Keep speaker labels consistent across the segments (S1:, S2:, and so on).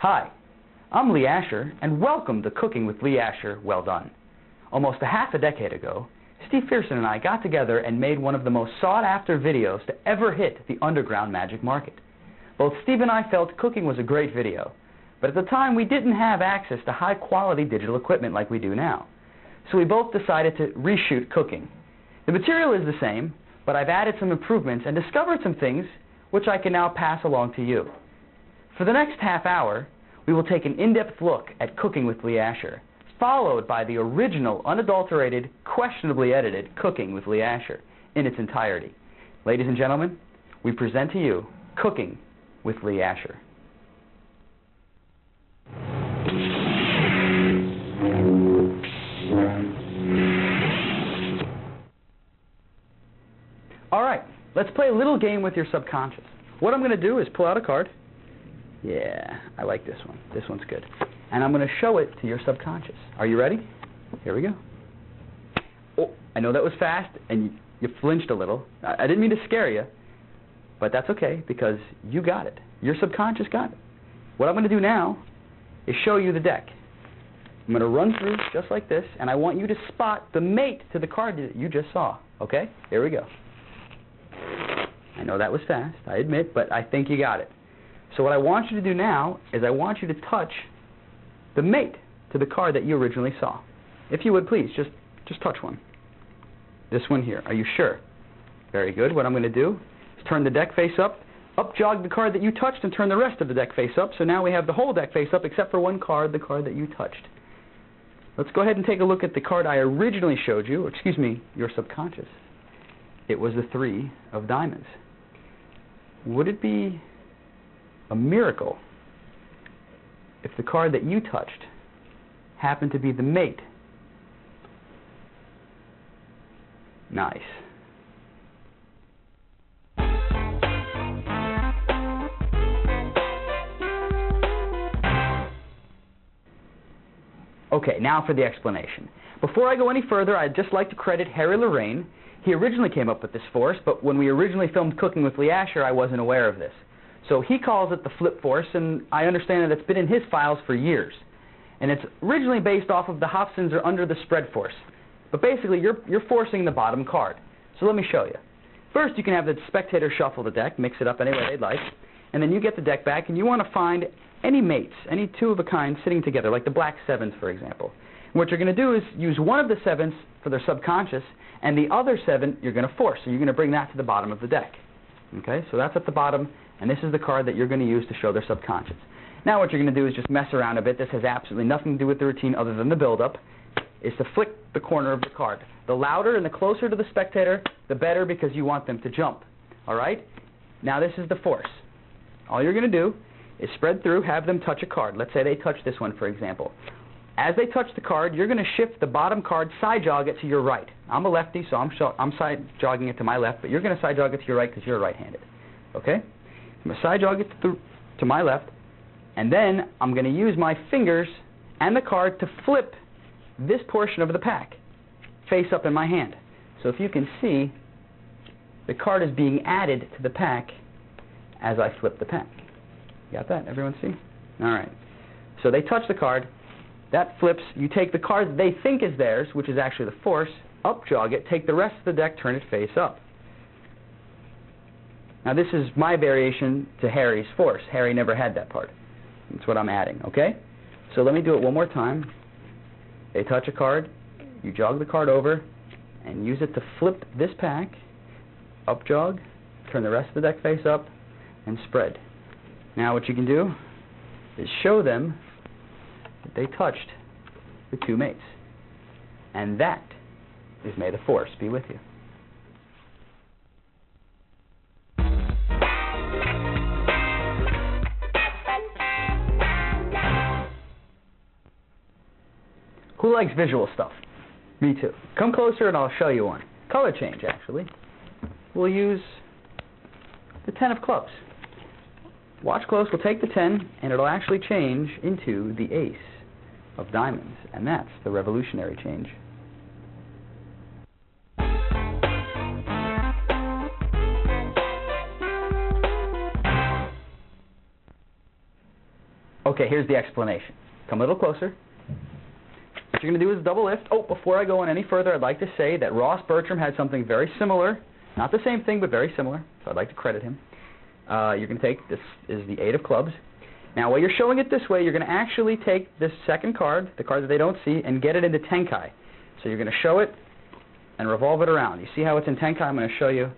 S1: Hi, I'm Lee Asher, and welcome to Cooking with Lee Asher Well Done. Almost a half a decade ago, Steve Fearson and I got together and made one of the most sought-after videos to ever hit the underground magic market. Both Steve and I felt cooking was a great video, but at the time we didn't have access to high-quality digital equipment like we do now. So we both decided to reshoot cooking. The material is the same, but I've added some improvements and discovered some things which I can now pass along to you. For the next half hour, we will take an in-depth look at Cooking with Lee Asher, followed by the original, unadulterated, questionably edited Cooking with Lee Asher in its entirety. Ladies and gentlemen, we present to you Cooking with Lee Asher. All right, let's play a little game with your subconscious. What I'm going to do is pull out a card. Yeah, I like this one. This one's good. And I'm going to show it to your subconscious. Are you ready? Here we go. Oh, I know that was fast, and you flinched a little. I didn't mean to scare you, but that's okay, because you got it. Your subconscious got it. What I'm going to do now is show you the deck. I'm going to run through just like this, and I want you to spot the mate to the card that you just saw. Okay? Here we go. I know that was fast, I admit, but I think you got it. So what I want you to do now is I want you to touch the mate to the card that you originally saw. If you would, please, just touch one. This one here. Are you sure? Very good. What I'm going to do is turn the deck face up, jog the card that you touched, and turn the rest of the deck face up. So now we have the whole deck face up except for one card, the card that you touched. Let's go ahead and take a look at the card I originally showed you, or excuse me, your subconscious. It was the 3 of diamonds. Would it be a miracle if the card that you touched happened to be the mate? Nice. Okay, now for the explanation. Before I go any further, I'd just like to credit Harry Lorraine. He originally came up with this force, but when we originally filmed Cooking with Lee Asher, I wasn't aware of this. So he calls it the flip force, and I understand that it's been in his files for years. And it's originally based off of the Hofstadter under the spread force. But basically, you're forcing the bottom card. So let me show you. First, you can have the spectator shuffle the deck, mix it up any way they'd like, and then you get the deck back, and you want to find any mates, any 2 of a kind sitting together, like the black 7s, for example. And what you're going to do is use one of the 7s for their subconscious, and the other 7 you're going to force. So you're going to bring that to the bottom of the deck. Okay, so that's at the bottom, and this is the card that you're going to use to show their subconscious. Now what you're going to do is just mess around a bit. This has absolutely nothing to do with the routine other than the build-up, is to flick the corner of the card. The louder and the closer to the spectator, the better, because you want them to jump. All right? Now this is the force. All you're going to do is spread through, have them touch a card. Let's say they touch this one, for example. As they touch the card, you're going to shift the bottom card, side jog it to your right. I'm a lefty, so I'm side jogging it to my left, but you're going to side jog it to your right because you're right-handed. Okay? I'm going to side jog it to my left, and then I'm going to use my fingers and the card to flip this portion of the pack face up in my hand. So if you can see, the card is being added to the pack as I flip the pack. Got that? Everyone see? All right. So they touch the card. That flips. You take the card that they think is theirs, which is actually the force, up jog it, take the rest of the deck, turn it face up. Now this is my variation to Harry's force. Harry never had that part. That's what I'm adding, okay? So let me do it one more time. They touch a card, you jog the card over, and use it to flip this pack, up jog, turn the rest of the deck face up, and spread. Now what you can do is show them that they touched the 2 mates. And that is may the force be with you. Who likes visual stuff? Me too. Come closer and I'll show you one. Color change, actually. We'll use the 10 of clubs. Watch close. We'll take the 10, and it'll actually change into the ace of diamonds, and that's the revolutionary change. Okay, Okay, here's the explanation. Come a little closer. What you're going to do is double lift. Oh, before I go on any further, I'd like to say that Ross Bertram had something very similar. Not the same thing, but very similar. So I'd like to credit him. You're going to take, this is the 8 of clubs. Now, while you're showing it this way, you're going to actually take this second card, the card that they don't see, and get it into Tenkai. So you're going to show it and revolve it around. You see how it's in Tenkai? I'm going to show you.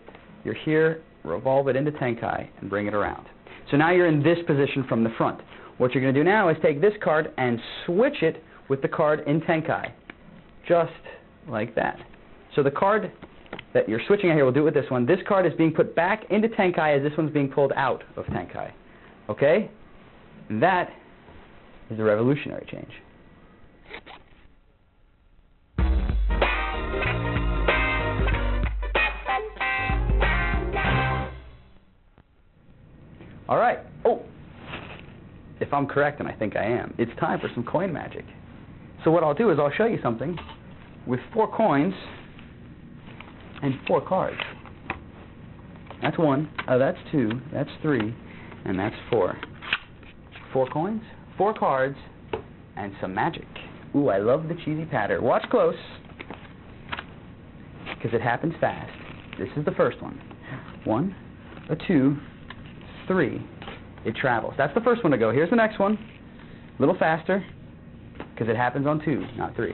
S1: You're here, revolve it into Tenkai, and bring it around. So now you're in this position from the front. What you're going to do now is take this card and switch it with the card in Tenkai, just like that. So the card that you're switching out here, we'll do it with this one. This card is being put back into Tenkai as this one's being pulled out of Tenkai. Okay? And that is a revolutionary change. All right. Oh, if I'm correct, and I think I am, it's time for some coin magic. So what I'll do is I'll show you something with 4 coins and 4 cards. That's 1, that's 2, that's 3, and that's 4. 4 coins, 4 cards, and some magic. Ooh, I love the cheesy patter. Watch close, because it happens fast. This is the first one. 1, a 2, 3. It travels. That's the first one to go. Here's the next one. A little faster, because it happens on 2, not 3.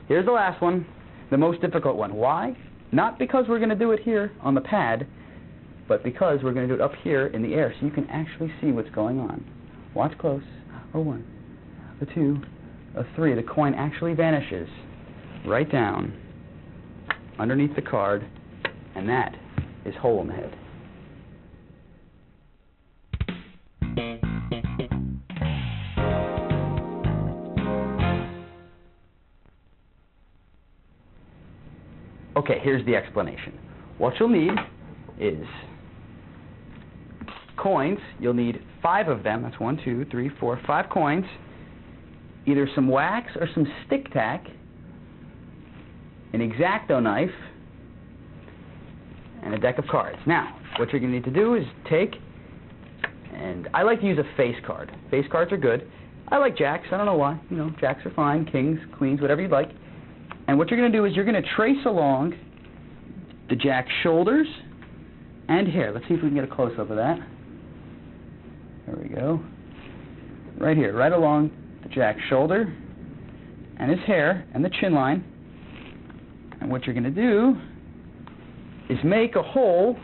S1: Here's the last one, the most difficult one. Why? Not because we're going to do it here on the pad, but because we're going to do it up here in the air, so you can actually see what's going on. Watch close. A 1, a 2, a 3. The coin actually vanishes right down underneath the card, and that is Hole in the Head. Okay, here's the explanation. What you'll need is coins. You'll need 5 of them. That's 1, 2, 3, 4, 5 coins. Either some wax or some stick tack, an X-Acto knife, and a deck of cards. Now, what you're going to need to do is take, and I like to use a face card. Face cards are good. I like jacks. I don't know why. You know, jacks are fine. Kings, queens, whatever you'd like. And what you're going to do is you're going to trace along the jack's shoulders and hair. Let's see if we can get a close-up of that. There we go. Right here, right along the jack's shoulder and his hair and the chin line. And what you're going to do is make a hole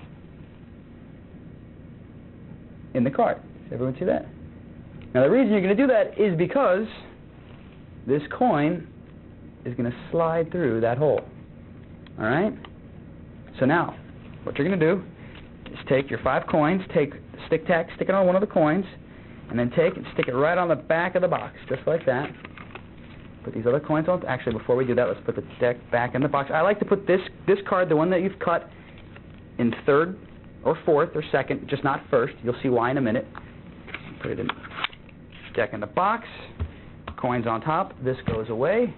S1: in the card. Does everyone see that? Now the reason you're going to do that is because this coin is going to slide through that hole. All right? So now, what you're going to do is take your 5 coins, take the stick tack, stick it on one of the coins, and then take and stick it right on the back of the box, just like that. Put these other coins on. Actually, before we do that, let's put the deck back in the box. I like to put this card, the one that you've cut, in 3rd or 4th or 2nd, just not 1st. You'll see why in a minute. Put it in deck in the box, coins on top. This goes away.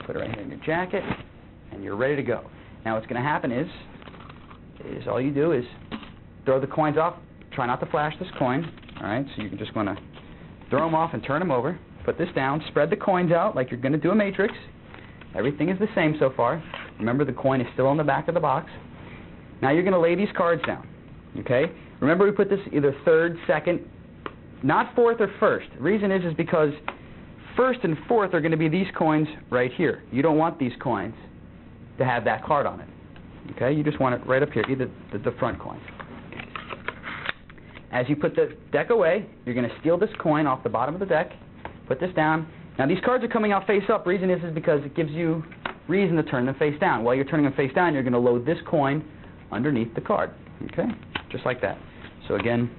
S1: Put it right here in your jacket, and you're ready to go. Now what's going to happen is all you do is throw the coins off. Try not to flash this coin. All right, so you're just going to throw them off and turn them over. Put this down. Spread the coins out like you're going to do a matrix. Everything is the same so far. Remember, the coin is still on the back of the box. Now you're going to lay these cards down. Okay? Remember, we put this either 3rd, 2nd, not 4th or 1st. The reason is because 1st and 4th are going to be these coins right here. You don't want these coins to have that card on it. Okay? You just want it right up here, either the front coins. As you put the deck away, you're going to steal this coin off the bottom of the deck, put this down. Now these cards are coming out face up. Reason is because it gives you reason to turn them face down. While you're turning them face down, you're going to load this coin underneath the card. Okay? Just like that. So again,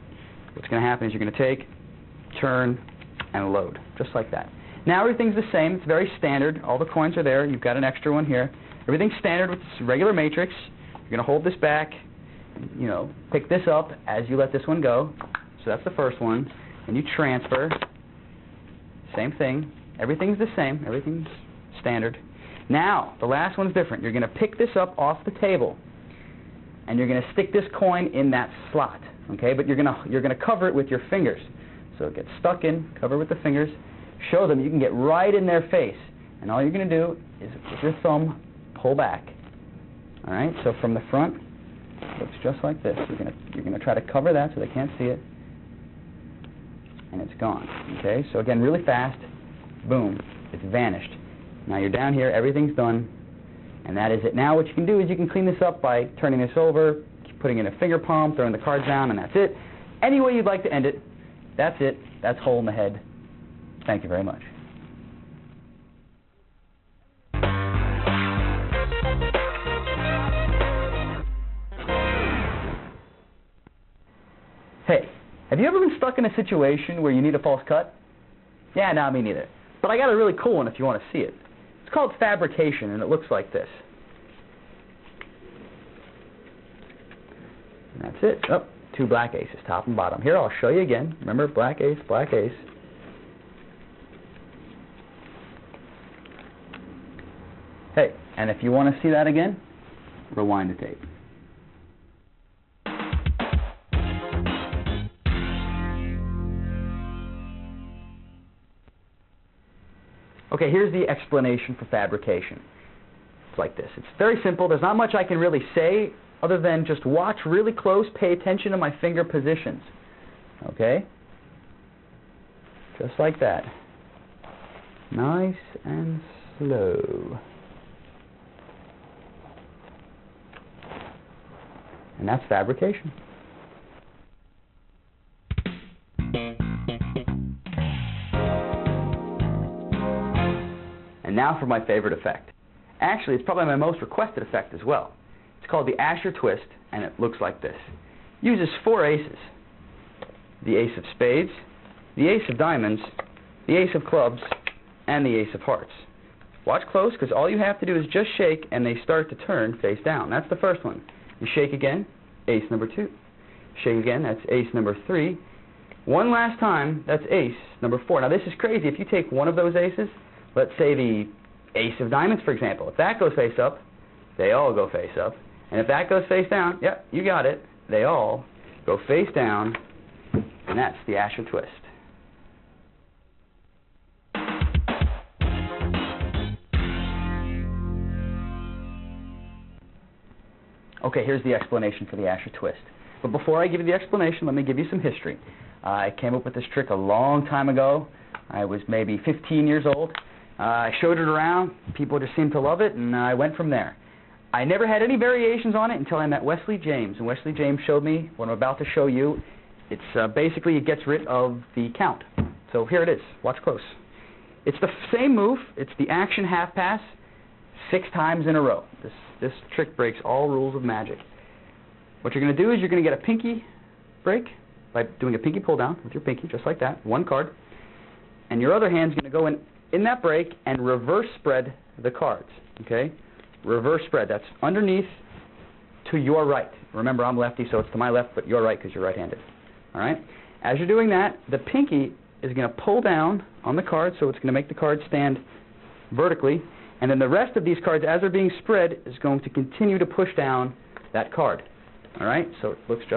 S1: what's going to happen is you're going to take, turn, and load. Just like that. Now everything's the same. It's very standard. All the coins are there. You've got an extra one here. Everything's standard with this regular matrix. You're going to hold this back, you know, pick this up as you let this one go. So that's the first one. And you transfer. Same thing. Everything's the same. Everything's standard. Now, the last one's different. You're going to pick this up off the table, and you're going to stick this coin in that slot. Okay? But you're going to cover it with your fingers. So get stuck in, cover with the fingers, show them you can get right in their face. And all you're going to do is with your thumb, pull back. All right, so from the front, it looks just like this. You're going to try to cover that so they can't see it. And it's gone. Okay, so again, really fast, boom, it's vanished. Now you're down here, everything's done, and that is it. Now what you can do is you can clean this up by turning this over, putting in a finger palm, throwing the cards down, and that's it. Any way you'd like to end it, that's it. That's Hole in the Head. Thank you very much. Hey, have you ever been stuck in a situation where you need a false cut? Yeah, no, me neither. But I got a really cool one if you want to see it. It's called fabrication, and it looks like this. And that's it. Oh, 2 black aces, top and bottom. Here, I'll show you again. Remember, black ace, black ace. Hey, and if you want to see that again, rewind the tape. Okay, here's the explanation for fabrication. It's like this. It's very simple. There's not much I can really say other than just watch really close, pay attention to my finger positions. Okay? Just like that. Nice and slow. And that's fabrication. And now for my favorite effect. Actually, it's probably my most requested effect as well. It's called the Asher Twist, and it looks like this. Uses 4 aces. The ace of spades, the ace of diamonds, the ace of clubs, and the ace of hearts. Watch close, because all you have to do is just shake, and they start to turn face down. That's the first one. You shake again, ace number 2. Shake again, that's ace number 3. One last time, that's ace number 4. Now this is crazy. If you take one of those aces, let's say the ace of diamonds, for example. If that goes face up, they all go face up. And if that goes face down, yep, you got it. They all go face down, and that's the Asher Twist. Okay, here's the explanation for the Asher Twist. But before I give you the explanation, let me give you some history. I came up with this trick a long time ago. I was maybe 15 years old. I showed it around. People just seemed to love it, and I went from there. I never had any variations on it until I met Wesley James. And Wesley James showed me what I'm about to show you. It's basically, it gets rid of the count. So here it is. Watch close. It's the same move. It's the action half pass 6 times in a row. This trick breaks all rules of magic. What you're going to do is you're going to get a pinky break by doing a pinky pull down with your pinky, just like that, 1 card. And your other hand's going to go in that break and reverse spread the cards. Okay? Reverse spread. That's underneath to your right. Remember, I'm lefty, so it's to my left, but your right because you're right-handed. All right? As you're doing that, the pinky is going to pull down on the card, so it's going to make the card stand vertically. And then the rest of these cards, as they're being spread, is going to continue to push down that card. All right? So it looks just